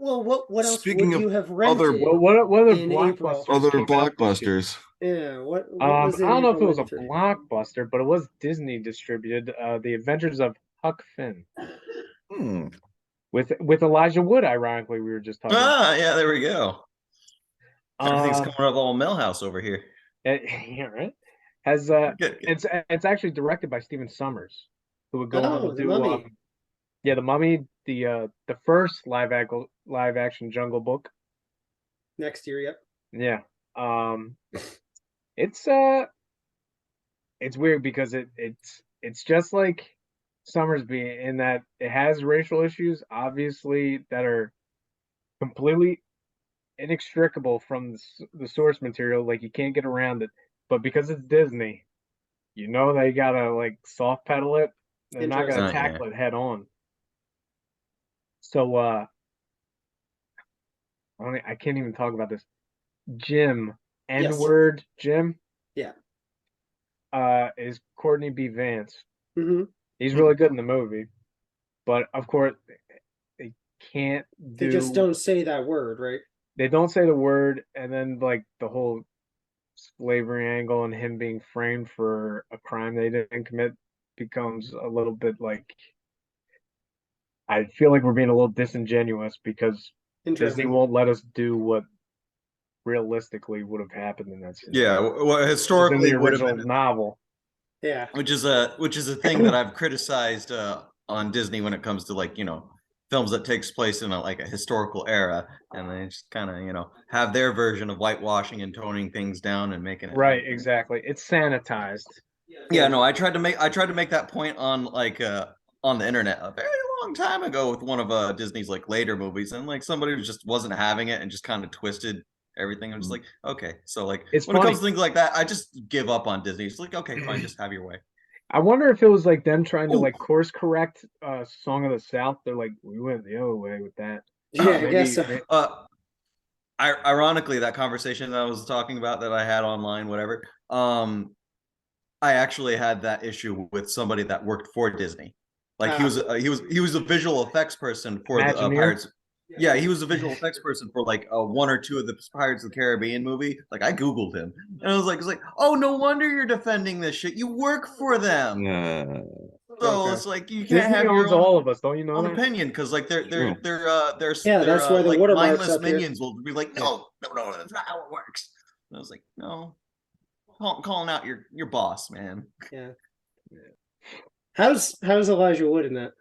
Well, what else Speaking would of you have other rented what other in April? blockbusters other came out this year? blockbusters, Yeah, what was I in don't know if April it was a 93? blockbuster, but it was Disney distributed. The Adventures of Huck Finn hmm. with Elijah Wood. Ironically, we were just talking about. Ah, yeah, there we go. Everything's Um, coming up all Millhouse over here. yeah, right. Has Good. it's actually directed by Stephen Sommers, who would go on to Oh, the do Mummy. yeah, the Mummy, the first live action Jungle Book. Next year, yep. Yeah. It's it's weird because it's just like Summersby in that it has racial issues, obviously, that are completely inextricable from the source material. Like you can't get around it. But because it's Disney, you know they gotta like soft pedal it. They're not gonna Interesting. Yeah. tackle it head on. So I can't even talk about this. Jim, Yes. N-word Jim, Yeah. is Courtney B. Vance. Mm-hmm. He's really good in the movie, but of course they can't They do. just don't say that word, right? They don't say the word, and then like the whole slavery angle and him being framed for a crime they didn't commit becomes a little bit like I feel like we're being a little disingenuous because Disney Interesting. won't let us do what realistically would have happened in that Yeah, scenario. well, In historically the would have original been, novel. Yeah. which is a thing that I've criticized on Disney when it comes to like films that takes place in like a historical era, and they just kind of have their version of whitewashing and toning things down and making it Right, exactly. It's sanitized. Yeah, no, I tried to make that point on like on the internet a very long time ago with one of Disney's like later movies, and like somebody just wasn't having it and just kind of twisted everything. I'm just like, okay, so like It's when it funny. comes to things like that, I just give up on Disney. It's like, okay, fine, just have your way. I wonder if it was like them trying to Oh. like course correct Song of the South. They're like, we went the other way with that. Yeah, I Maybe, guess so. Ironically, that conversation that I was talking about that I had online, whatever, I actually had that issue with somebody that worked for Disney. Like he was a visual effects person for the Imagineer? Pirates. Yeah, he was a visual effects person for like one or two of the Pirates of the Caribbean movie. Like I googled him, and I was like, oh, no wonder you're defending this shit. You work for them. So Okay. it's like you can't Disney have your owns all of us, don't you know own that? opinion because like Yeah, that's why the like watermark's mindless up here. minions will be like, no, that's not how it works. And I was like, no, calling out your boss, man. Yeah. How's Elijah Wood in that?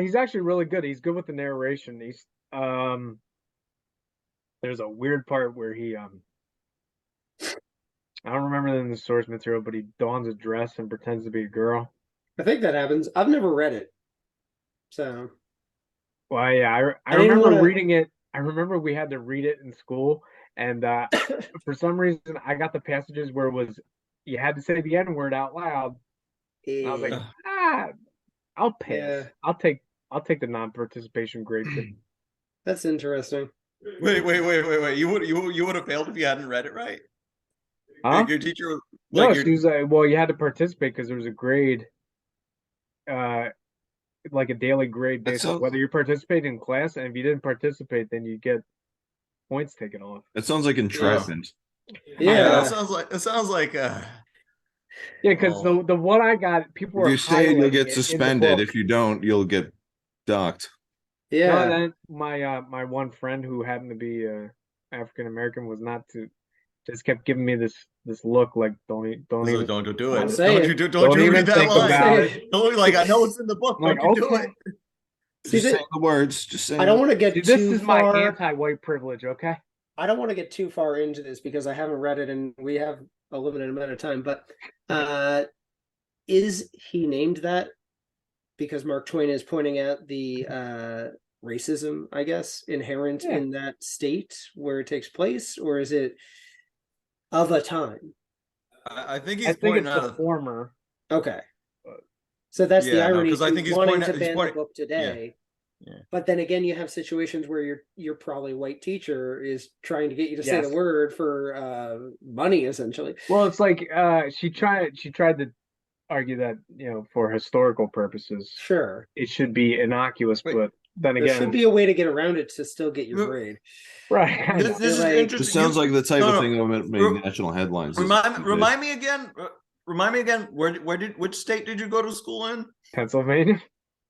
He's actually really good. He's good with the narration. He's there's a weird part where he I don't remember in the source material, but he dons a dress and pretends to be a girl. I think that happens. I've never read it. So Well, yeah, I didn't remember wanna- reading it. I remember we had to read it in school, and for some reason, I got the passages where it was you had to say the N word out loud. And I was like, Yeah. I'll pass. Yeah. I'll take the non-participation grade too. That's interesting. Wait. You would have failed if you hadn't read it right. Huh? Your teacher was No, like she was like, well, you had to participate because there was a grade, like a daily grade based on whether you participate in class, and if you didn't participate, then you get points taken off. That sounds like entrapment. Yeah. It sounds like Yeah, because the one I got, people If were you stay, you'll highlighting get it suspended. in the If you don't, you'll get docked. No, Yeah. then my one friend who happened to be African American was not to just kept giving me this look like don't do it. Don't Don't Don't you even read that think line. about it. Don't like I know it's in the book. I'm Don't like, you do okay. it. See, Just say the words. Just say. I don't want to get See, too this is far. my anti-white privilege, okay? I don't want to get too far into this because I haven't read it and we have a limited amount of time. But is he named that because Mark Twain is pointing out the racism, I guess, inherent in that state where it takes place, or is it of a time? I think he's I think pointing it's out the former. Okay. So that's the Yeah, no, irony 'cause I to think he's wanting pointing- to he's ban pointing- the book today. Yeah. But then again, you have situations where your probably white teacher is trying to get you to say the Yes. word for money, essentially. Well, it's like she tried to argue that for historical purposes Sure. it should be innocuous, Wait. but then There again, should be a way to get around it to still get your Look, grade. right. I know. This is like- interesting. This sounds like the type No, of no. thing that would make national headlines. Remind me again. Remind me again. Which state did you go to school in? Pennsylvania.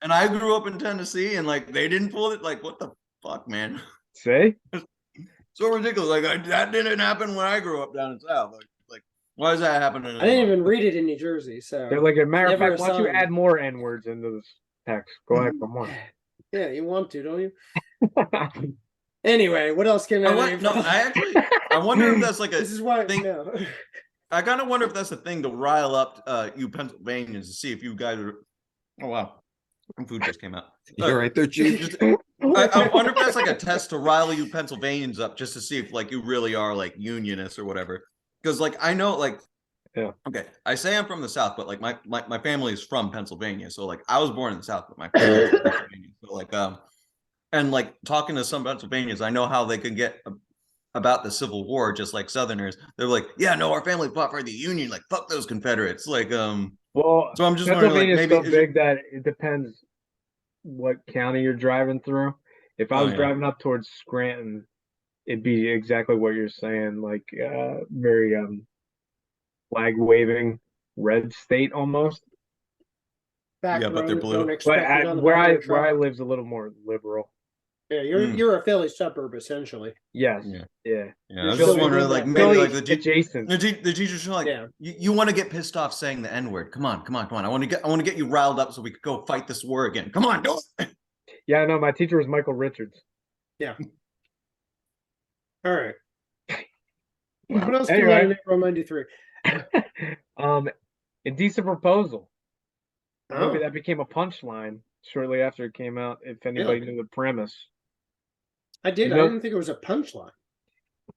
And I grew up in Tennessee, and like they didn't pull it. Like, what the fuck, man? See? So ridiculous. Like that didn't happen when I grew up down in South. Like why is that happening? I didn't even read it in New Jersey, so They're like, a matter of Never fact, why don't you assigned. add more N words into this text? Go ahead, come on. yeah, you want to, don't you? Anyway, what else can I wonder if that's like a This is why thing. no. I kind of wonder if that's a thing to rile up you Pennsylvanians to see if you guys are. Oh wow, food just came out. You're right there, Chief. I wonder if that's like a test to rile you Pennsylvanians up just to see if like you really are like unionists or whatever. Because like I know like Yeah. Okay, I say I'm from the South, but like my family is from Pennsylvania. So like I was born in the South, but my family is from Pennsylvania. So like and like talking to some Pennsylvanians, I know how they can get about the Civil War, just like Southerners. They're like, yeah, no, our family fought for the Union. Like fuck those Confederates. Like Well, so I'm just wondering, like, Pennsylvania's maybe so big that it depends what county you're driving through. If I Oh, was yeah. driving up towards Scranton, it'd be exactly what you're saying, like very flag waving red state almost. Back Yeah, but they're roads, blue. don't But expect it on the where I bottom of the where I truck. live's a little more liberal. Yeah, you're a Philly suburb essentially. Yes. Yeah. Yeah. Yeah, I You're was still just wondering, within like that maybe Philly like adjacent. the teachers are like, Yeah. you want to get pissed off saying the N word. Come on. I want to get you riled up so we could go fight this war again. Come on, do it. Yeah, no, my teacher was Michael Richards. All right. Wow. What else can Anyway. we in April 93? Indecent Proposal. A movie Oh, that became a punchline shortly after it came out, if anybody knew the premise. I did. You know- I didn't think it was a punchline.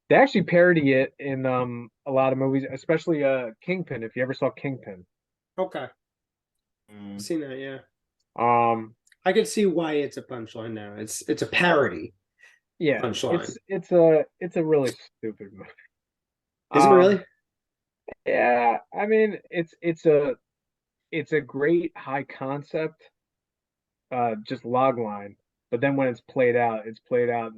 They actually parody it in a lot of movies, especially Kingpin, if you ever saw Kingpin. Okay, Mm. I've seen that. Yeah, Um I could see why it's a punchline now. It's a parody. yeah, Punchline. it's a really stupid movie. Is it really? Yeah, I mean it's a great high concept just log line, but then when it's played out in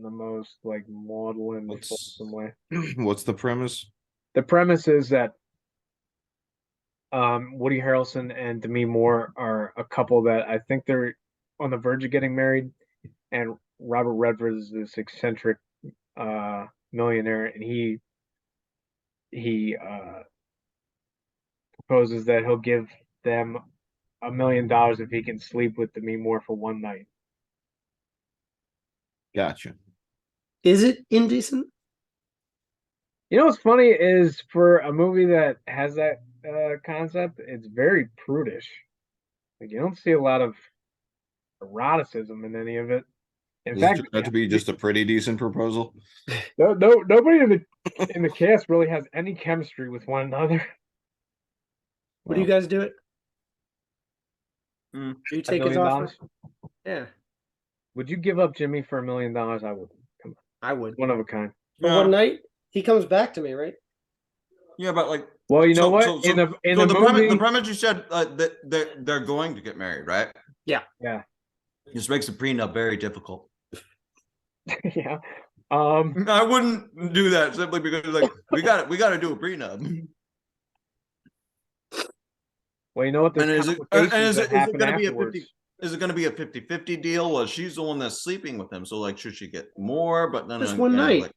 the most like maudlin, What's- fulsome way. What's the premise? The premise is that Woody Harrelson and Demi Moore are a couple that I think they're on the verge of getting married, and Robert Redford is this eccentric millionaire, and he proposes that he'll give them $1 million if he can sleep with Demi Moore for one night. Gotcha. Is it indecent? You know what's funny is for a movie that has that concept, it's very prudish. Like you don't see a lot of eroticism in any of it. In Does it fact, turn out to be just a pretty decent proposal? nobody in the cast really has any chemistry with one another. Would you guys do it? Mm. Do you $1 take his million? offer? Yeah, Would you give up Jimmy for $1 million? I would. Come on, I would. one of a kind. For Yeah. one night, he comes back to me, right? Yeah, but like Well, you know so- what? so- in the so the movie, premise you said that they're going to get married, right? yeah, This makes a prenup very difficult. yeah. I wouldn't do that simply because like we got to do a prenup. Well, you know what? And There's is it complications that happen going to be a afterwards. 50? Is it going to be a 50-50 deal? Well, she's the one that's sleeping with him, so like, should she get more? But then Just one again, night. like,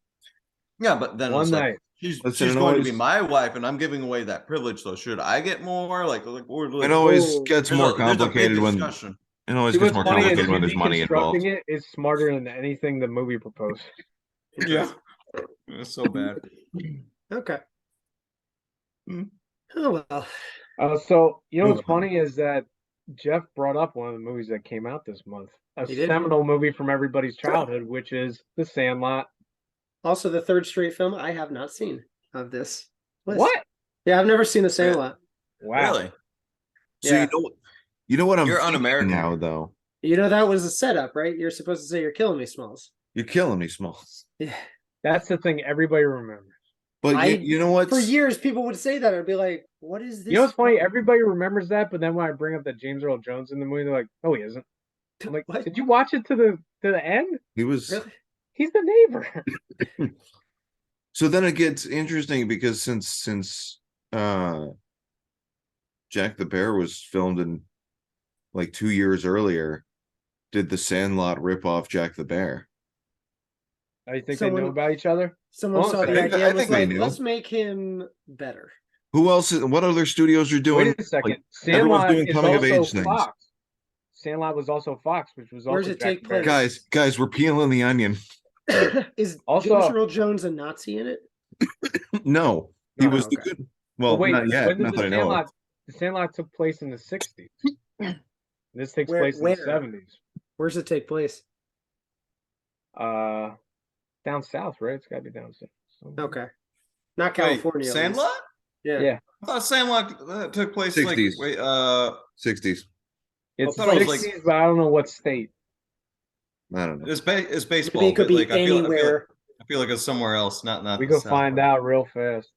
yeah, but then One it's like, night. she's Listen, it going to be always- my wife, and I'm giving away that privilege. So should I get more? Like It always Whoa. gets there's more a big complicated when discussion. it always See, gets what's more funny is complicated when there's money involved. deconstructing it is smarter than anything the movie proposed. Yeah, it's so bad. Okay. Hmm. Oh well. So you know what's Moving on. funny is that Jeff brought up one of the movies that came out this month, a He did? seminal movie from everybody's childhood, which is The Sandlot. Also, the third straight film I have not seen of this list. What? Yeah, I've never seen The Sandlot. Wow. Really? So Yeah. you know what I'm You're thinking un-American. now, though. You know that was a setup, right? You're supposed to say you're killing me, Smalls. You're killing me, Smalls. Yeah. That's the thing everybody remembers. But I- you know what? For years, people would say that. I'd be like, "What is this?" You know what's funny? from?" Everybody remembers that, but then when I bring up that James Earl Jones in the movie, they're like, "No, he isn't." I'm like, What? did you watch it to the end? He was. Really? He's the neighbor. So then it gets interesting because since Jack the Bear was filmed in like 2 years earlier, did the Sandlot rip off Jack the Bear? I think they Someone- know about each other. Someone Well, saw I the think- idea I and was think they like, knew. let's make him better. Who else? What other studios are doing? Wait a second. like, everyone's Sandlot doing is coming of also age things. Fox. Sandlot was also Fox, which was also Where's it Jack take the Bear. place? Guys, we're peeling the onion. Is Also- James Earl Jones a Nazi in it? No, he Oh, was the okay. good. Well, But wait, not yet. when did Not the that I know of. Sandlot? The Sandlot took place in the 60s. This takes Where- place in where? the 70s. Where's it take place? Down south, right? It's got to be down south. somewhere. Okay. Not Wait, California. at least. Sandlot? Yeah. Yeah. I thought Sandlot took place 60s. like wait, 60s. It's I thought it was 60s, but I don't know what state. I don't know. it's baseball. Maybe it could but, be like, anywhere. I feel like it's somewhere else, not We the go South. find out real fast.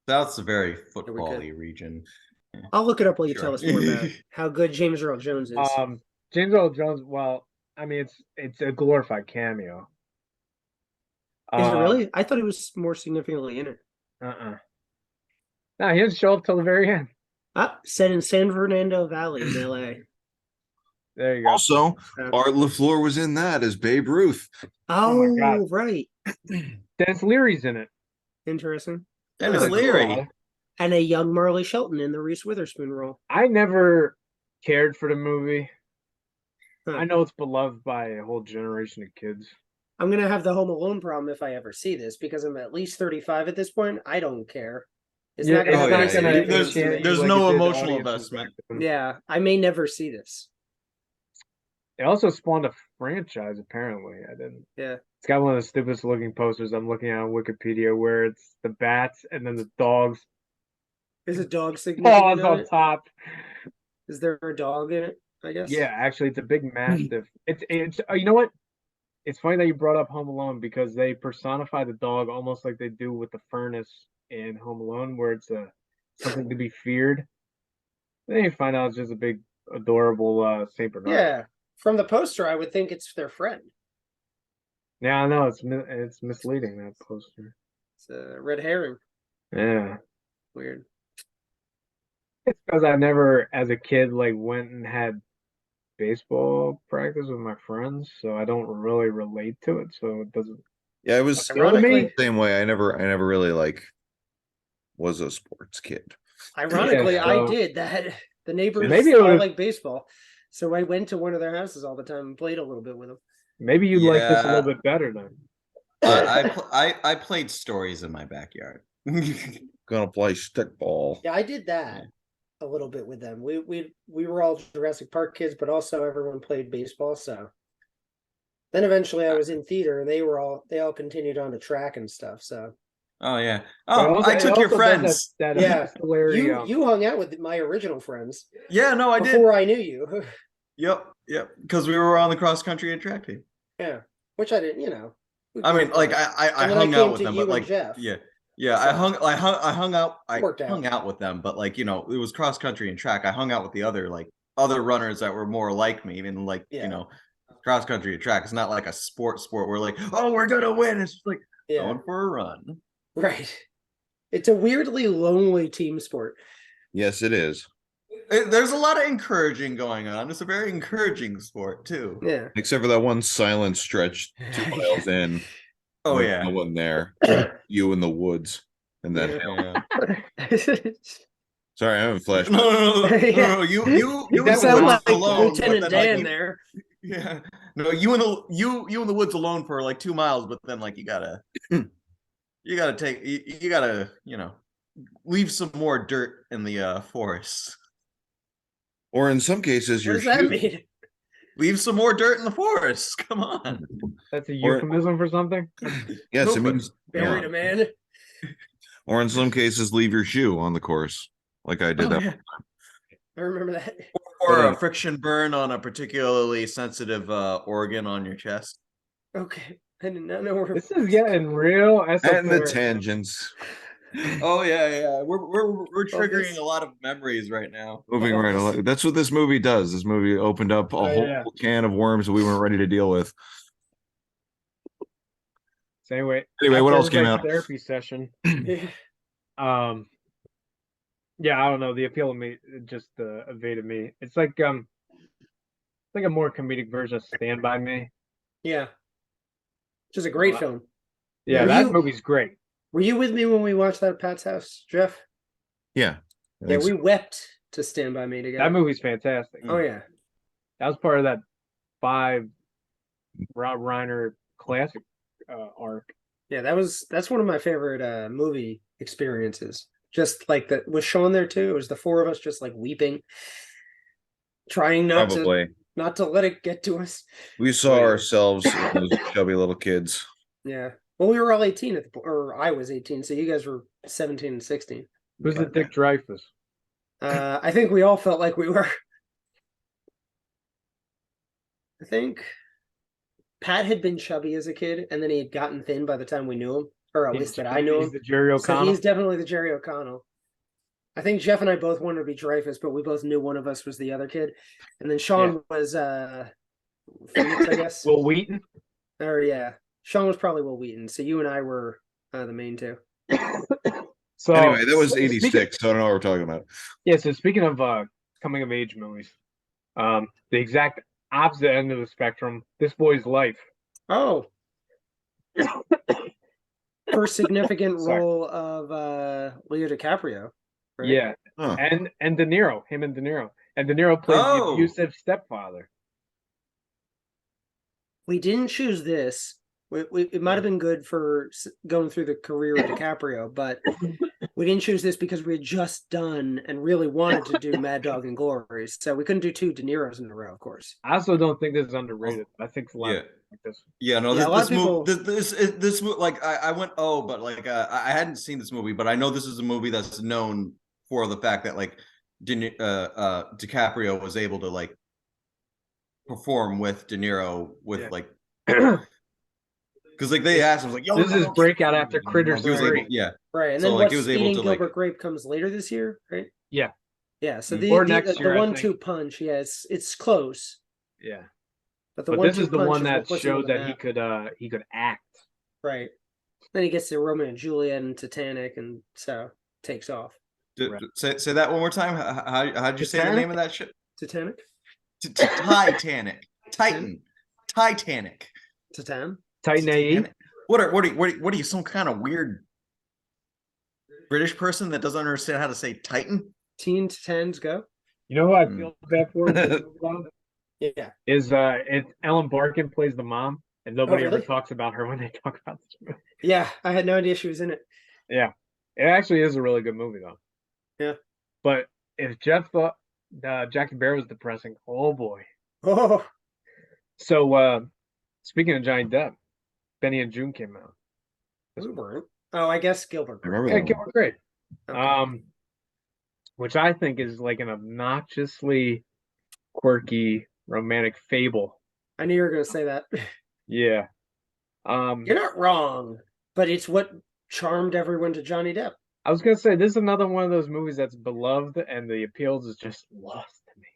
South's a very we football-y region. I'll look it up while you Sure. tell us more about how good James Earl Jones is. James Earl Jones. Well, I mean, it's a glorified cameo. is it really? I thought he was more significantly in it. No, he didn't show up till the very end. Set in San Fernando Valley in LA. There you go. Also, Uh, Art LaFleur was in that as Babe Ruth. Oh, my God. right. Dennis Leary's in it. Interesting. Dennis That's Leary. cool. And a young Marley Shelton in the Reese Witherspoon role. I never cared for the movie. Huh. I know it's beloved by a whole generation of kids. I'm gonna have the Home Alone problem if I ever see this because I'm at least 35 at this point. I don't care. It's Yeah, not gonna Oh, do yeah, anything yeah. to There's- me. there's like no it did emotional audiences investment. back then. Yeah, I may never see this. It also spawned a franchise, apparently. I didn't. Yeah. It's got one of the stupidest looking posters I'm looking at on Wikipedia where it's the bats and then the dogs. Is a dog Paws significant on on it? top. Is there a dog in it? I guess. Yeah, actually, it's a big mastiff. It's you know what? It's funny that you brought up Home Alone because they personify the dog almost like they do with the furnace in Home Alone, where it's something to be feared. Then you find out it's just a big, adorable Saint Bernard. Yeah. From the poster, I would think it's their friend. Yeah, I know it's misleading, that poster. It's a red herring. Yeah, Weird. it's because I never, as a kid, like went and had baseball practice with my friends, so I don't really relate to it. So it doesn't. Yeah, it was Ironically, the same way. I never really like was a sports kid. Ironically, Yeah, I so- did that. The neighbors Maybe it all was- like baseball, so I went to one of their houses all the time and played a little bit with them. Maybe you'd like this a Yeah. little bit better then. I played stories in my backyard. Gonna play stickball. Yeah, I did that a little bit with them. We were all Jurassic Park kids, but also everyone played baseball. So then eventually I was in theater, and they all continued on to track and stuff. So Oh yeah. But Oh, also- I it took your also does friends. That, Yeah, ancillary, you hung out with my original friends Yeah, no, I did. before I knew you. Yep. Because we were on the cross country and track team. Yeah, which I didn't. we I mean, grew like up I And then I hung came out with to them, you but and like Jeff. yeah. So- I hung out. I Worked out. hung out with them, but like it was cross country and track. I hung out with the other runners that were more like me, even like Yeah. cross country and track. It's not like a sport. We're like, oh, we're gonna win. It's just like Yeah, going for a run. right. It's a weirdly lonely team sport. Yes, it is. There's a lot of encouraging going on. It's a very encouraging sport too. Yeah. Except for that one silent stretch 2 miles in. Oh with yeah. no one there. You in the woods, and then Yeah. sorry, I haven't flashed. No. Yeah. You You in the sound woods like alone. Lieutenant but then, Dan like, there. Yeah. No, you in the woods alone for like 2 miles, but then like you gotta leave some more dirt in the forest. Or in some cases, What your does that shoe. mean? Leave some more dirt in the forest. Come on. That's a Or- euphemism for something. Yes, it Pooping. means. Buried a man. Or in some cases, leave your shoe on the course, like I did Oh, that. yeah. I remember that. Or But, a friction burn on a particularly sensitive organ on your chest. Okay. I did not know where This is getting real And the esoteric. tangents. Oh yeah. We're Well, triggering this- a lot of memories right now. Moving Oh, right this- along. That's what this movie does. This movie opened up a whole yeah. can of worms that we weren't ready to deal with. So anyway, Anyway, what after else came everybody's out? Therapy session. Yeah, I don't know. The appeal of me just evaded me. It's like a more comedic version of Stand By Me. yeah, which is a great Uh, film. Yeah, Were that you- movie's great. Were you with me when we watched that at Pat's house, Jeff? Yeah. I Yeah, think we so. wept to Stand By Me together. That movie's fantastic. Oh yeah, That was part of that 5 Rob Reiner classic arc. yeah. That's one of my favorite movie experiences. Just like that was Sean there too. It was the four of us just like weeping, trying not Probably. to let it get to us. We saw Right. ourselves as those chubby little kids. Yeah. Well, we were all 18 or I was 18, so you guys were 17 and 16. Who's the Dick Dreyfus? I think we all felt like we were. I think Pat had been chubby as a kid, and then he had gotten thin by the time we knew him, or at least that I knew He's him. the Jerry So O'Connell. he's definitely the Jerry O'Connell. I think Jeff and I both wanted to be Dreyfus, but we both knew one of us was the other kid. And then Sean was Phoenix, I guess. Will Wheaton. Or yeah. Sean was probably Will Wheaton. So you and I were the main two. So Anyway, that was speaking- 86, so I don't know what we're talking about. Yeah, so speaking of coming of age movies, the exact opposite end of the spectrum, This Boy's Life. Oh. First significant Sorry. role of Leo DiCaprio. Right? Yeah, Huh. and De Niro, him and De Niro. And De Niro plays the Oh. abusive stepfather. We didn't choose this. It might have been good for going through the career of DiCaprio, but we didn't choose this because we had just done and really wanted to do Mad Dog and Glory. So we couldn't do 2 De Niros in a row, of course. I also don't think this is underrated. I think a lot Yeah. of people like this. Yeah, no, Yeah, a lot this of people- movie, this like I went but like I hadn't seen this movie, but I know this is a movie that's known for the fact that like DiCaprio was able to like perform with De Niro with like because like they asked him like, yo, This is his breakout after Critters He was 3. able, yeah, Right. And So, then like, what's he was able Eating to, like- Gilbert Grape comes later this year, right? Yeah. Yeah. So Or next the year, I 1-2 think. punch, yeah, it's close. Yeah. But the But 1-2 this is the punch one what that puts him on showed the that map. he could act. Right. Then he gets to Romeo and Juliet and Titanic, and so takes off. Right. say that one more time. How'd you say the Titanic? name of that shit? Titanic? Titanic, Titanic. Titan? Titan AE. Titanic. What are you, some kind of weird British person that doesn't understand how to say Titan? Teen Titans go? You know who I Hmm. feel bad for? Yeah. Is Ellen Barkin plays the mom, and nobody ever really? talks about her when they talk about this movie. Yeah, I had no idea she was in it. Yeah, it actually is a really good movie though. Yeah. But if Jeff thought Jackie Bear was depressing, oh boy. Oh, So speaking of Johnny Depp, Benny and Joon came out. we weren't. Oh, I guess Gilbert. I remember Yeah, that it one. was great. Okay. Which I think is like an obnoxiously quirky romantic fable. I knew you were going to say that. Yeah. You're not wrong, but it's what charmed everyone to Johnny Depp. I was gonna say this is another one of those movies that's beloved and the appeals is just lost to me.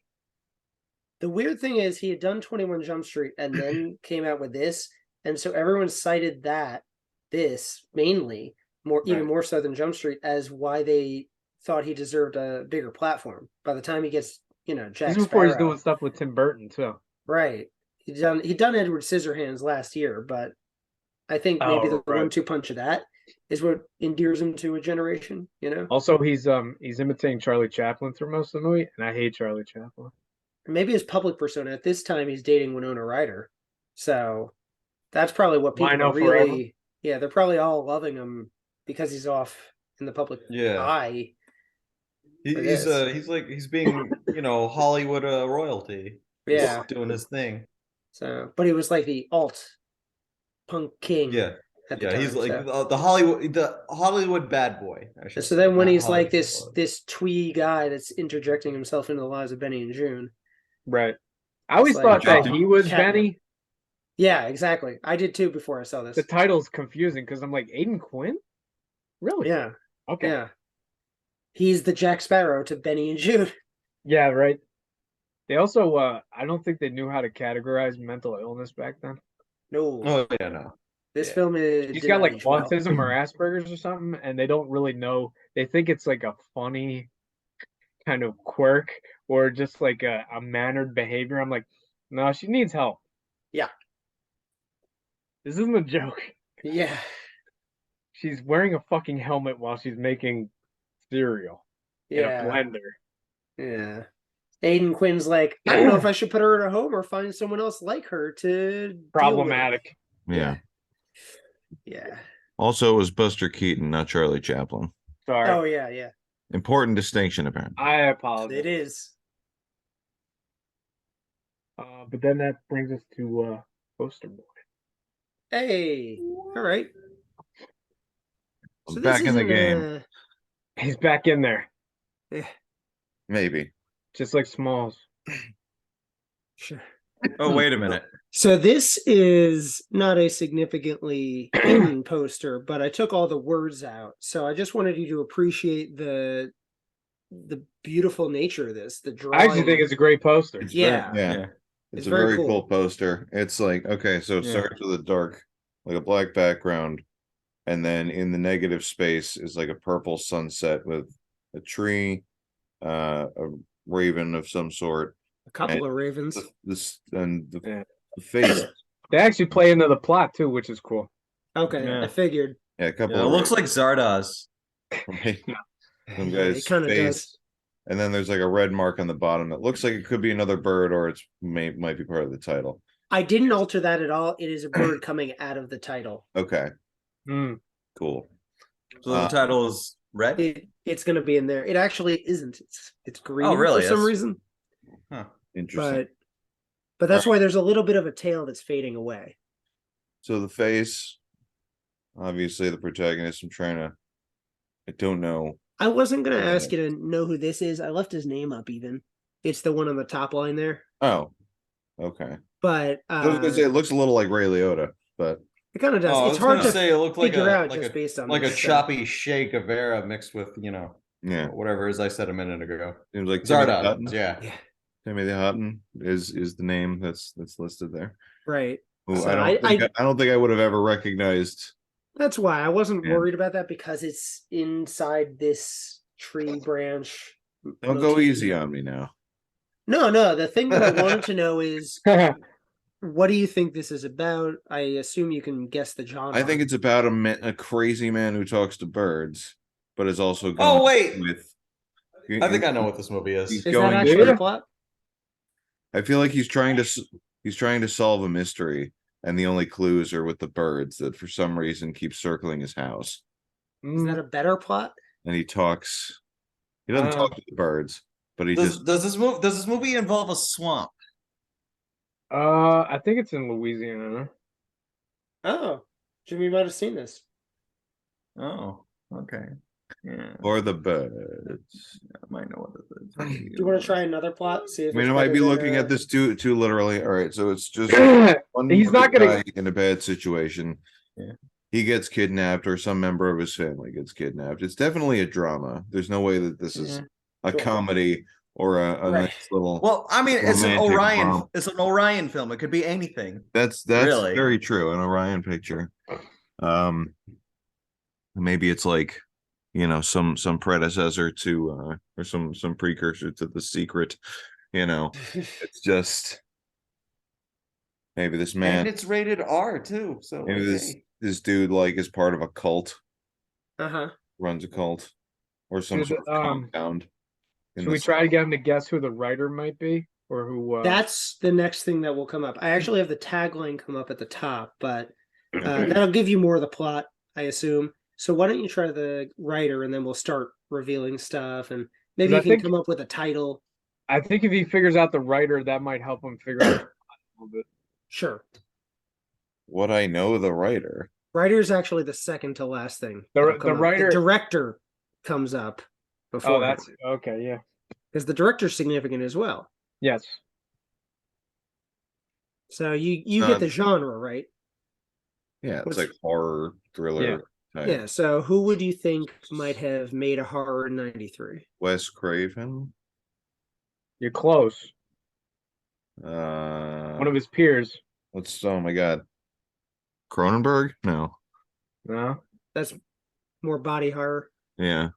The weird thing is he had done 21 Jump Street and then came out with this, and so everyone cited this mainly even Right. more so than Jump Street as why they thought he deserved a bigger platform. By the time he gets, Jack This is before he's Sparrow. doing stuff with Tim Burton too. Right. He'd done Edward Scissorhands last year, but I think maybe Oh, the right. 1-2 punch of that is what endears him to a generation, Also, he's imitating Charlie Chaplin through most of the movie, and I hate Charlie Chaplin. Maybe his public persona at this time he's dating Winona Ryder. So that's probably what people Wino are forever. really they're probably all loving him because he's off in the public Yeah. eye. for He's this. he's being Hollywood royalty. He's Yeah. doing his thing. So but he was like the alt punk king Yeah, at the yeah. time. He's like so. the Hollywood bad boy. I should So say, then when not he's like Hollywood. this twee guy that's interjecting himself into the lives of Benny and June. Right. I always It's thought like that he was Catnip. Benny. Yeah, exactly. I did too before I saw this. The title's confusing because I'm like, Aiden Quinn? Really? Yeah. Okay. Yeah. He's the Jack Sparrow to Benny and Jude. Yeah, right. They also, I don't think they knew how to categorize mental illness back then. No. Oh yeah, no. This Yeah. film is He's did got not like age well. autism or Asperger's or something, and they don't really know. They think it's like a funny kind of quirk or just like a mannered behavior. I'm like, no, she needs help. Yeah. This isn't a joke. Yeah. She's wearing a fucking helmet while she's making cereal in a Yeah. blender. Yeah. Aiden Quinn's like, I don't know if I should put her in a home or find someone else like her to deal Problematic. Yeah. Yeah. Also, it was Buster Keaton, not Charlie Chaplin. Sorry. Oh yeah, yeah. Important distinction, apparently. I apologize. It is. But then that brings us to Poster Boy. Hey. All right. I'm back in the game. He's back in there, Maybe. just like Smalls. Sure. Oh, wait a minute. So this is not a significantly hidden poster, but I took all the words out. So I just wanted you to appreciate the beautiful nature of this. The I drawing. actually think it's a great poster. It's Yeah. yeah. It's It's a very very cool. cool poster. It's like, okay, so it Yeah. starts with a dark, like a black background, and then in the negative space is like a purple sunset with a tree, a raven of some sort. A couple of ravens. The Yeah. face. They actually play into the plot too, which is cool. Okay, Yeah. I figured. Yeah, a couple Yeah, it of looks like Zardoz. right? Some Yeah, guy's it kind of face. does. And then there's like a red mark on the bottom that looks like it could be another bird, or it's might be part of the title. I didn't alter that at all. It is a bird coming out of the title. Okay, Mm. cool. So the title is red. It's going to be in there. It actually isn't. It's green really? for some That's- reason. Huh. Interesting. But that's why there's a little bit of a tail that's fading away. So the face, obviously the protagonist. I don't know. I wasn't going to ask you to know who this is. I left his name up even. It's the one on the top line there. Oh, okay. But I was gonna say it looks a little like Ray Liotta, but it kind of does. Oh, I It's was hard gonna to say it looked like figure a out like just a based on like a this, choppy shake of Vera mixed with yeah, whatever as I said a minute ago. seems like Timothy Zardoz. Hutton. Yeah. Yeah. Timothy Hutton is the name that's listed there. Right. Who So I don't think I would have ever recognized. That's why I wasn't Yeah. worried about that because it's inside this tree branch. Don't go motif. easy on me now. No. The thing that I wanted to know is what do you think this is about? I assume you can guess the genre. I think it's about a crazy man who talks to birds, but is also going Oh wait, with. I think I know what this movie is. He's is going that actually to- the plot? I feel like he's trying to solve a mystery, and the only clues are with the birds that for some reason keep circling his house. Is that a better plot? And he talks. He doesn't talk to the birds, but he Does just. this movie involve a swamp? I think it's in Louisiana. Oh, Jimmy might have seen this. Oh, okay. Yeah, Or the birds. I might know what this is. Do you want to try another plot? See if I mean, it's I might better be than, looking at this too literally. All right, so it's just one He's not gonna- guy in a bad situation. Yeah. He gets kidnapped, or some member of his family gets kidnapped. It's definitely a drama. There's no way that this is a Sure. comedy or a Right. nice little. Well, I mean, it's an Romantic Orion. romp. It's an Orion film. It could be anything. That's Really? very true. An Orion picture. Maybe it's like, some predecessor to or some precursor to The Secret. It's just maybe this man. And it's rated R too. So Maybe okay. this dude like is part of a cult, Uh-huh. runs a cult, or some Should, sort of compound. in Should we the- try to get him to guess who the writer might be, or who? That's the next thing that will come up. I actually have the tagline come up at the top, but Okay. that'll give you more of the plot, I assume. So why don't you try the writer, and then we'll start revealing stuff, and maybe you I can think- come up with a title. I think if he figures out the writer, that might help him figure out the plot a little bit. Sure. What I know the writer. Writer is actually the second to last thing. The- that'll come the up. writer- director comes up before. Oh, that's okay. Yeah. because the director's significant as well. Yes. So you get the genre right. Yeah, it's What's- like horror, thriller, Yeah. Yeah, so who would you think might have made a horror in 93? Wes Craven. You're close. One One of his peers. oh my god. Cronenberg? No. No. That's more body horror. Yeah.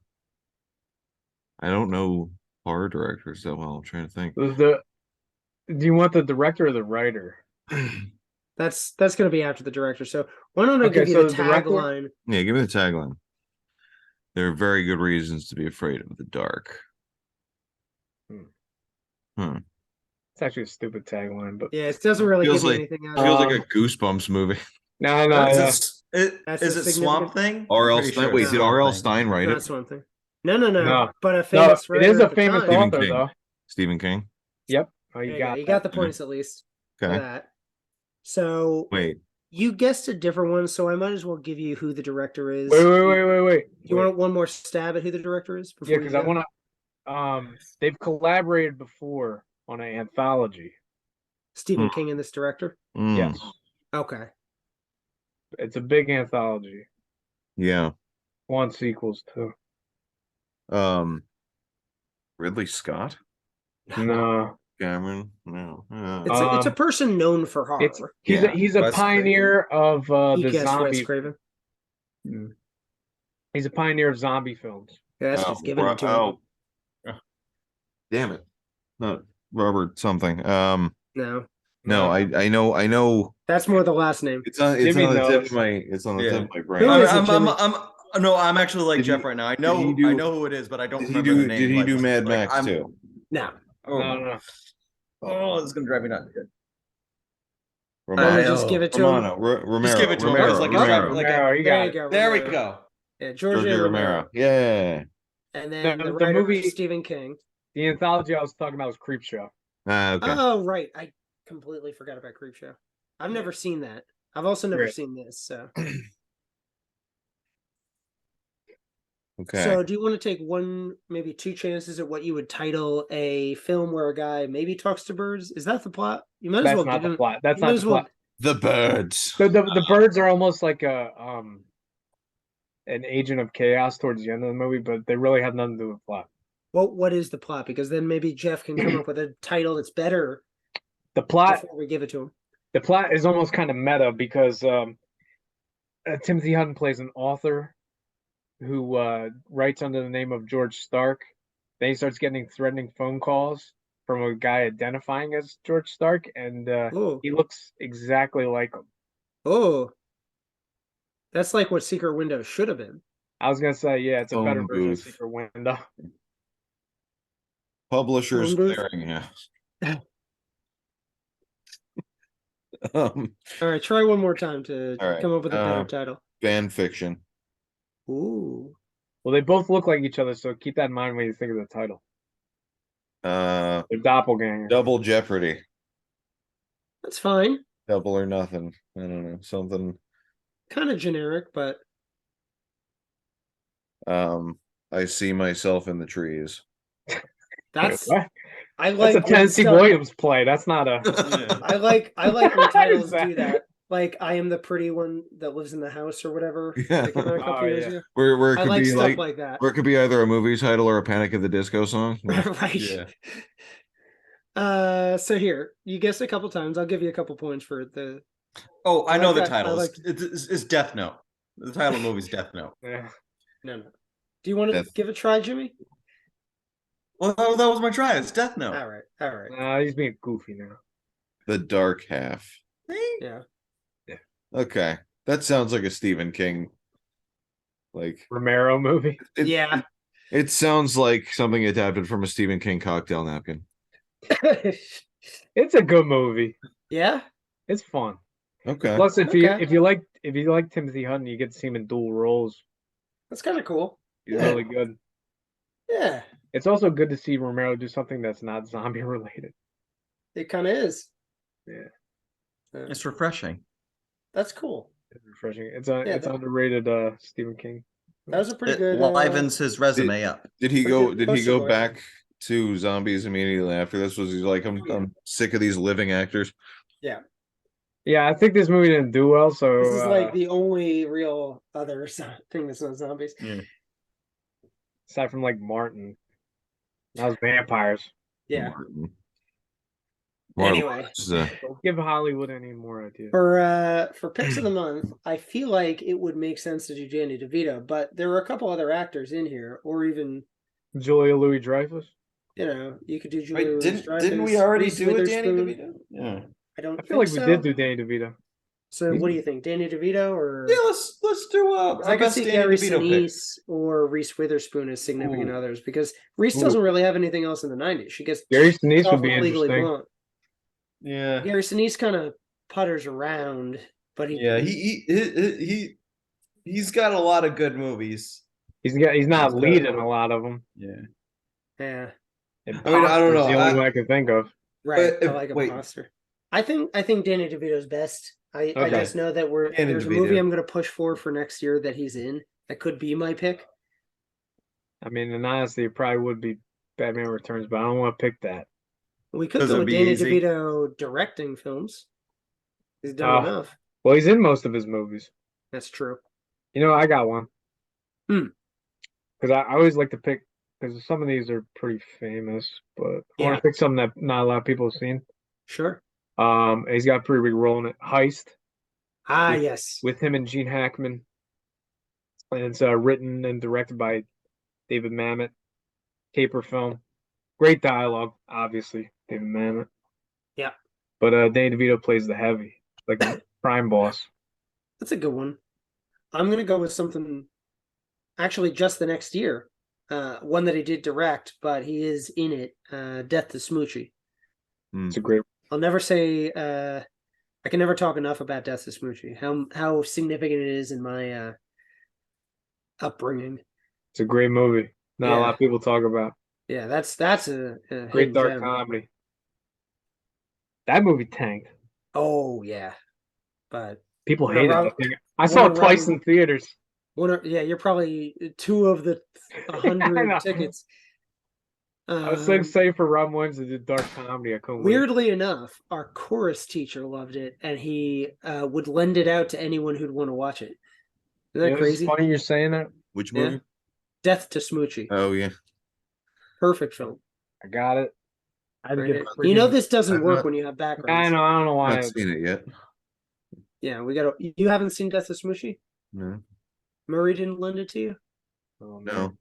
I don't know horror directors that well. I'm trying to think. Do you want the director or the writer? That's going to be after the director. So why don't I Okay, give you so the the director- tagline? Yeah, give me the tagline. There are very good reasons to be afraid of the dark. It's actually a stupid tagline, but Yeah, it doesn't really Feels give you like- anything else. Feels like a Goosebumps movie. no. Is That's is a it significant- Swamp Thing? R.L. Pretty Stein. sure Wait, it's did Swamp R.L. Thing. Stein write Not it? Swamp Thing. No. No. But a No, famous it is writer a at the famous time. Stephen author, King. though. Stephen King. Yep. Oh, There you you go. got You got the that. points at least for Okay. that. So Wait. you guessed a different one, so I might as well give you who the director is. Wait. You want one more stab at who the director is? Yeah, you because I go? want to. They've collaborated before on an anthology. Stephen King and this director. Yes, Okay. it's a big anthology. Yeah. One sequels too. Ridley Scott? No, Cameron? No. It's a person known for horror. he's a Wes pioneer of You the guessed Wes zombie. Craven. He's a pioneer of zombie films. Yeah, that's just giving it to him. Damn it. No, Robert something. No, I know that's more the last name. it's on Jimmy the tip knows. of my it's on the Yeah. tip of my brain. Who is it, I'm Jimmy? no, I'm actually like Did Jeff he- right now. I did know he do- I know who it is, but I don't Did he remember the do name. did he like- do Mad like, Max I'm- too? No. Oh, No. oh, this is gonna drive me nuts. Why don't we Romano. just give it to him? Romano. Romero. Just give it to him. Romero. It's like a Romero. strap- like Romero, you There got you it. go. There we Romero. go. Yeah, Giorgio Romero. Yeah. And then The the writer movie- Stephen King. The anthology I was talking about was Creepshow. Okay. Oh, right. I completely forgot about Creepshow. I've never seen that. I've also never Right. seen this. So, Okay. so do you want to take one, maybe two chances at what you would title a film where a guy maybe talks to birds? Is that the plot? You might as That's well not give the him. plot. That's you might not as the well- plot. The birds. So the birds are almost like an agent of chaos towards the end of the movie, but they really have nothing to do with plot. What is the plot? Because then maybe Jeff can come up with a title that's better The plot before we give it to him. the plot is almost kind of meta because Timothy Hutton plays an author who writes under the name of George Stark. Then he starts getting threatening phone calls from a guy identifying as George Stark, and Oh, he looks exactly like him. oh, that's like what Secret Window should have been. I was gonna say, yeah, it's a better Phone version of booth. Secret Window. Publishers Phone booth? Clearinghouse. All right, try one more time to All right, come up with a better title. Fan fiction. Ooh, Well, they both look like each other, so keep that in mind when you think of the title. They're doppelgangers. Double Jeopardy. that's fine. Double or nothing. I don't know. Something. Kind of generic, but I see myself in the trees. that's What? I That's like a when Tennessee stuff- Williams play. That's not a. I like when titles that? do that. Like I am the pretty one that lives in the house or whatever. Yeah. That came out a couple Oh, years yeah. ago. Where it I could like be stuff like, like that. where it could be either a movie title or a Panic at the Disco song. Right. Yeah. So here, you guessed a couple times. I'll give you a couple points for the. Oh, I I know like the that. I title. like- It's Death Note. The title of the movie is Death Note. Yeah. No. Do you want to Death- give it a try, Jimmy? Well, that was my try. It's Death Note. All right. He's being goofy now. The Dark Half. Yeah. Okay. That sounds like a Stephen King. Like Romero movie. it, Yeah. It sounds like something adapted from a Stephen King cocktail napkin. It's a good movie. Yeah. It's fun. Okay. Plus, if Okay. you like Timothy Hutton, you get to see him in dual roles. That's kind of cool. He's Yeah. really good. Yeah. It's also good to see Romero do something that's not zombie related. It kind of is. Yeah. It's refreshing. That's cool. It's refreshing. It's that- underrated Stephen King. That was a pretty It good. livens his resume up. Did he Pretty go? good Did he poster go boy. back to zombies immediately after this? Was he like, I'm sick of these living actors? Yeah, I think this movie didn't do well. So This is like the only real other thing that's not zombies. Yeah. aside from like Martin, that was vampires. Yeah. Martin. Anyway. Don't give Hollywood any more ideas. For picks of the month, I feel like it would make sense to do Danny DeVito, but there are a couple other actors in here, or even Julia Louis-Dreyfus. you could do Julia Wait, Louis-Dreyfus. didn't we already Reese do a Danny Witherspoon. DeVito? Yeah. I don't. I feel like so. we did do Danny DeVito. So what do you think, Danny DeVito or? Yeah, let's do I our could best see Danny Gary DeVito pick. Sinise or Reese Witherspoon as significant Ooh. others because Reese doesn't really have anything else in the '90s. She gets Gary Sinise would be Legally interesting. Blonde. Yeah. Gary Sinise kind of putters around, but he's got a lot of good movies. He's not leading a lot of them. Yeah. yeah. And I mean, I don't know. the only one I can think of. Right. But I like wait. Imposter. I think Danny DeVito's best. I Okay. just know that Danny there's a DeVito. movie I'm going to push for next year that he's in. That could be my pick. I mean, and honestly, it probably would be Batman Returns, but I don't want to pick that. We could 'Cause go it'd with be Danny easy. DeVito directing films. He's done enough. Well, he's in most of his movies. That's true. You know, I got one. Hmm. Because I always like to pick, because some of these are pretty famous, but I Yeah. want to pick something that not a lot of people have seen. Sure. He's got a pretty big role in it. Heist, Yes. with him and Gene Hackman. And it's written and directed by David Mamet. Caper film. Great dialogue, obviously, David Mamet. Yeah. But Danny DeVito plays the heavy, like a crime boss. That's a good one. I'm going to go with something actually just the next year. One that he did direct, but he is in it. Death to Smoochie. It's a great. I'll never say I can never talk enough about Death to Smoochie. How significant it is in my upbringing. It's a great movie. Not a Yeah. lot of people talk about. Yeah, that's a Great hidden dark gem. comedy. That movie tanked. Oh yeah, but People Wanna hated run- that thing. I saw it wanna twice run- in theaters. you're probably 2 of the I 100 know. tickets. I was so excited for Rob Williams to do dark comedy. I couldn't wait. Weirdly enough, our chorus teacher loved it, and he would lend it out to anyone who'd want to watch it. Isn't that It's crazy? funny you're saying that. Which Yeah. movie? Death to Smoochie. Oh yeah. Perfect film. I got it. I had to Right get here. freaking- You know this doesn't I've work not- when you have I backgrounds. know. I don't know why. Not seen it yet. Yeah, we got to. You haven't seen Death to Smoochie? No. Murray didn't lend it to you? Oh, man. No.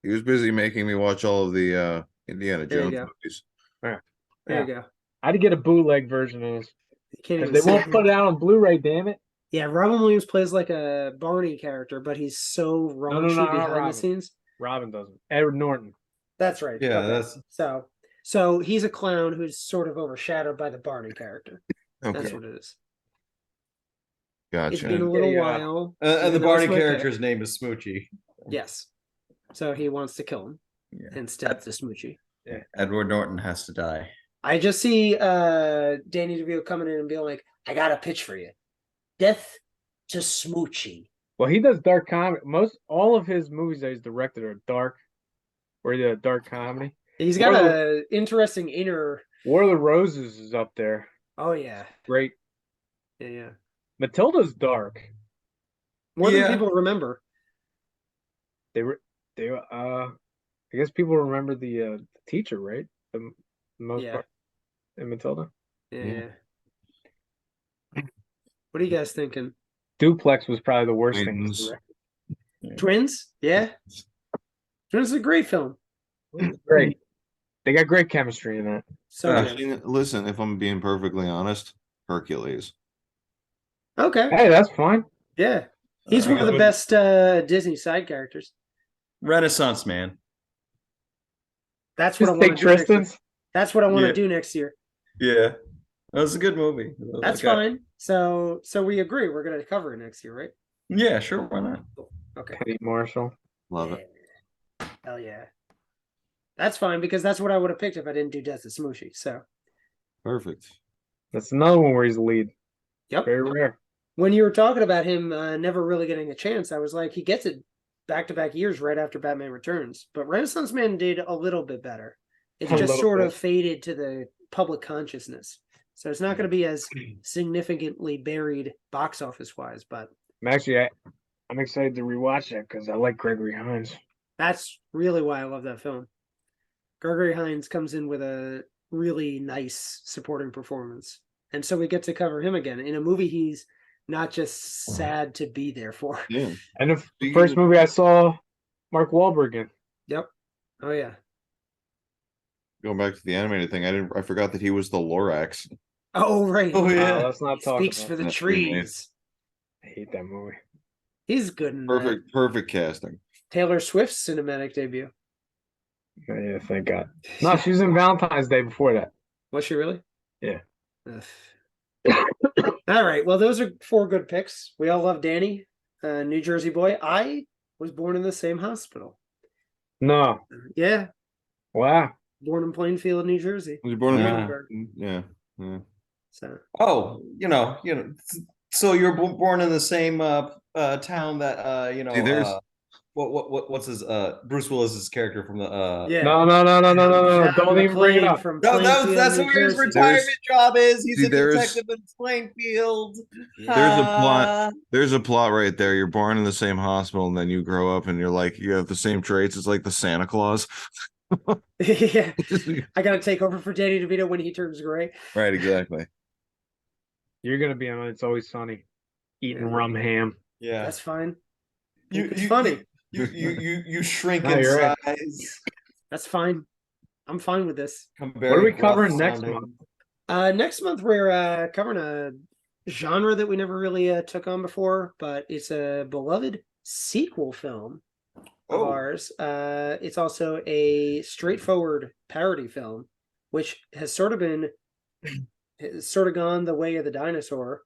He was busy making me watch all of the Indiana There you Jones go. movies. There Yeah. you go. I had to get a bootleg version of this. You can't 'Cause even they see won't it. put it out on Blu-ray. Damn it! Yeah, Robin Williams plays like a Barney character, but he's so raunchy not behind the Robin. scenes. Robin doesn't. Edward Norton. That's right. Yeah, Okay. that's So he's a clown who's sort of overshadowed by the Barney character. That's Okay. what it is. Gotcha. It's been a little Yeah. while. and the even though it's Barney my pick. character's name is Smoochie. Yes. So he wants to kill him Yeah. instead of the Smoochie. Edward Norton has to die. I just see Danny DeVito coming in and being like, I got a pitch for you. Death to Smoochie. Well, he does dark comedy. All of his movies that he's directed are dark, or the dark comedy. He's got War of a interesting inner. War of the Roses is up there. Oh yeah, Great. yeah. Matilda's dark. More Yeah. than people remember. I guess people remember the teacher, right? The most Yeah. part in Matilda. Yeah. Yeah. What are you guys thinking? Duplex was probably the worst thing he's Twins. directed. Twins? Yeah. Twins is a great film. Great. They got great chemistry in that. So good. Actually, listen, if I'm being perfectly honest, Hercules. Okay. Hey, that's fine. Yeah. He's one of the best Disney side characters. Renaissance man. That's what I Just want take to do. Next year. Tristan's. That's what I want to Yeah. do next year. Yeah, that was a good movie. That's Okay. fine. So we agree we're going to cover it next year, right? Yeah, sure. Why not? Okay. Petty Marshall. Love it. Yeah. Hell yeah. That's fine because that's what I would have picked if I didn't do Death to Smoochie. So Perfect. That's another one where he's the lead. yep. Very rare. When you were talking about him never really getting a chance, I was like, he gets it back-to-back years right after Batman Returns. But Renaissance Man did a little bit better. It A just little sort bit. of faded to the public consciousness. So it's not going to be as significantly buried box office wise, but I'm excited to rewatch that because I like Gregory Hines. that's really why I love that film. Gregory Hines comes in with a really nice supporting performance. And so we get to cover him again in a movie he's not just sad to be there for. Yeah. And the first movie I saw Mark Wahlberg in. Yep. Oh yeah. Going back to the animated thing, I forgot that he was the Lorax. Oh right. Oh, yeah. Let's not talk Speaks about for the That's remade. trees. I hate that movie. He's good in that. Perfect casting. Taylor Swift's cinematic debut. Yeah, thank God. No, she was in Valentine's Day before that. Was she really? Yeah. Ugh. All right. Well, those are 4 good picks. We all love Danny, New Jersey boy. I was born in the same hospital. No. Yeah. Wow. Born in Plainfield, New Jersey. Was he born Yeah. Yeah. So Oh, so you're born in the same town that See, there's what's his Bruce Willis's character from the yeah. No. John Don't even bring it McClane up. From No, Plainfield, that's New where his Jersey. retirement job is. He's See, a detective in Plainfield. There's a plot. There's a plot right there. You're born in the same hospital, and then you grow up, and you're like, you have the same traits. It's like the Santa Claus. Yeah. I got to take over for Danny DeVito when he turns gray. Right, exactly. You're gonna be on It's Always Sunny, eating rum ham. Yeah, That's fine. you, It's funny. You shrink No, in you're right. size. That's fine. I'm fine with this. What are we covering next month? Next month we're covering a genre that we never really took on before, but it's a beloved sequel film of ours. It's also a straightforward parody film, which has sort of gone the way of the dinosaur.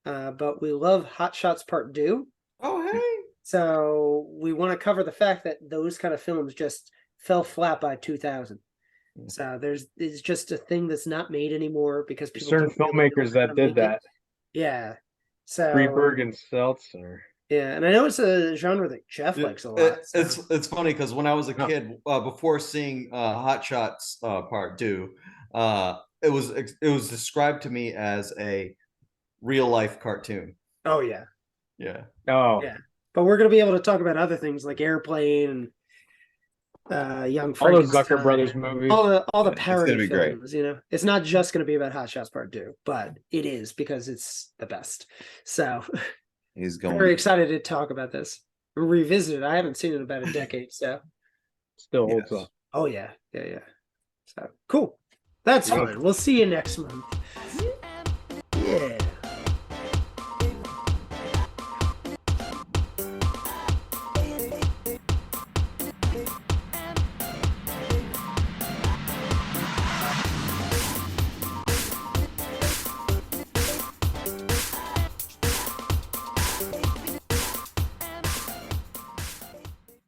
But we love Hot Shots Part 2. Oh, hey. So we want to cover the fact that those kind of films just fell flat by 2000. So it's just a thing that's not made anymore because people Certain don't really know filmmakers how that to did make it. that. Yeah. So Freeberg and Seltzer. yeah, and I know it's a genre that Jeff likes a lot. It's funny because when I was a kid, before seeing Hot Shots Part 2, it was described to me as a real life cartoon. Oh yeah. Yeah. Oh. Yeah. But we're gonna be able to talk about other things like Airplane and Young All those Frankenstein. Zucker Brothers movies. All the Yeah, it's parody gonna be great. films, it's not just going to be about Hot Shots Part 2, but it is because it's the best. So He's going. very excited to talk about this. Revisit it. I haven't seen it in about a decade, so Still holds Yes. up. oh yeah. So cool. That's fine. We'll see you next month. Yeah.